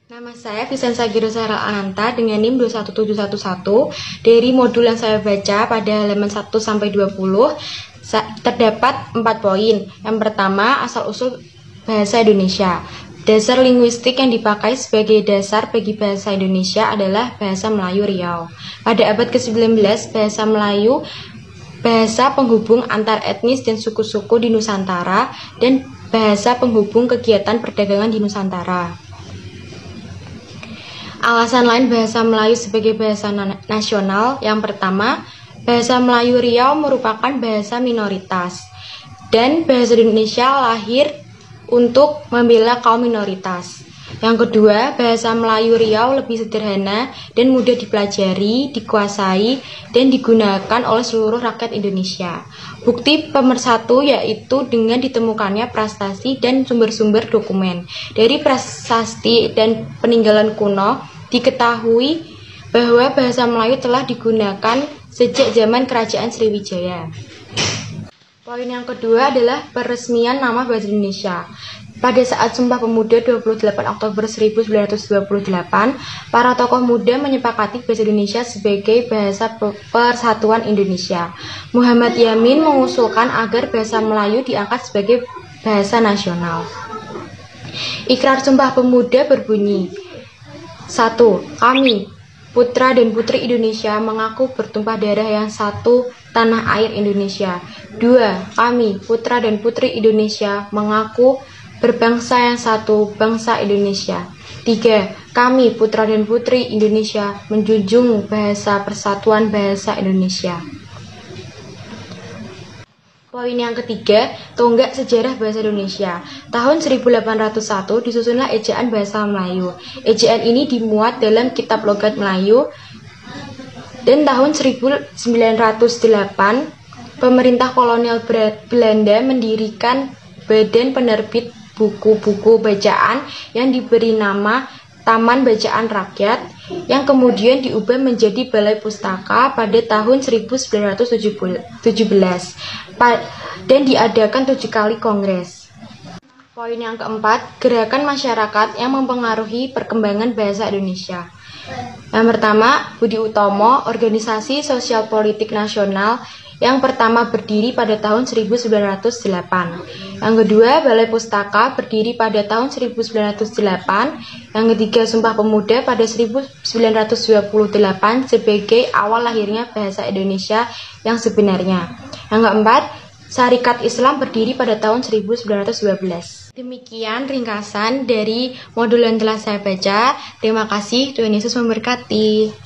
Nama saya Vicenza Girosara Ananta dengan NIM 21711. Dari modul yang saya baca pada halaman 1 sampai 20 terdapat 4 poin. Yang pertama, asal-usul bahasa Indonesia. Dasar linguistik yang dipakai sebagai dasar bagi bahasa Indonesia adalah bahasa Melayu Riau. Pada abad ke-19, bahasa Melayu bahasa penghubung antar etnis dan suku-suku di Nusantara dan bahasa penghubung kegiatan perdagangan di Nusantara. Alasan lain bahasa Melayu sebagai bahasa nasional, yang pertama, bahasa Melayu Riau merupakan bahasa minoritas dan bahasa Indonesia lahir untuk membela kaum minoritas. Yang kedua, bahasa Melayu Riau lebih sederhana dan mudah dipelajari, dikuasai, dan digunakan oleh seluruh rakyat Indonesia. Bukti pemersatu yaitu dengan ditemukannya prasasti dan sumber-sumber dokumen. Dari prasasti dan peninggalan kuno, diketahui bahwa bahasa Melayu telah digunakan sejak zaman Kerajaan Sriwijaya. Poin yang kedua adalah peresmian nama bahasa Indonesia. Pada saat Sumpah Pemuda 28 Oktober 1928, para tokoh muda menyepakati bahasa Indonesia sebagai bahasa persatuan Indonesia. Muhammad Yamin mengusulkan agar bahasa Melayu diangkat sebagai bahasa nasional. Ikrar Sumpah Pemuda berbunyi, 1. Kami, putra dan putri Indonesia, mengaku bertumpah darah yang satu tanah air Indonesia. 2. Kami, putra dan putri Indonesia, mengaku berbangsa yang satu, bangsa Indonesia. 3. Kami, putra dan putri Indonesia, menjunjung bahasa persatuan bahasa Indonesia. Poin yang ketiga, tonggak sejarah bahasa Indonesia. Tahun 1801 disusunlah ejaan bahasa Melayu. Ejaan ini dimuat dalam Kitab Logat Melayu. Dan tahun 1908, pemerintah kolonial Belanda mendirikan Badan Penerbit Buku-buku Bacaan yang diberi nama Taman Bacaan Rakyat, yang kemudian diubah menjadi Balai Pustaka pada tahun 1917 dan diadakan 7 kali kongres. Poin yang keempat, gerakan masyarakat yang mempengaruhi perkembangan bahasa Indonesia. Yang pertama, Budi Utomo, Organisasi Sosial Politik Nasional, yang pertama berdiri pada tahun 1908. Yang kedua, Balai Pustaka berdiri pada tahun 1908. Yang ketiga, Sumpah Pemuda pada 1928 sebagai awal lahirnya bahasa Indonesia yang sebenarnya. Yang keempat, Syarikat Islam berdiri pada tahun 1912. Demikian ringkasan dari modul yang telah saya baca. Terima kasih, Tuhan Yesus memberkati.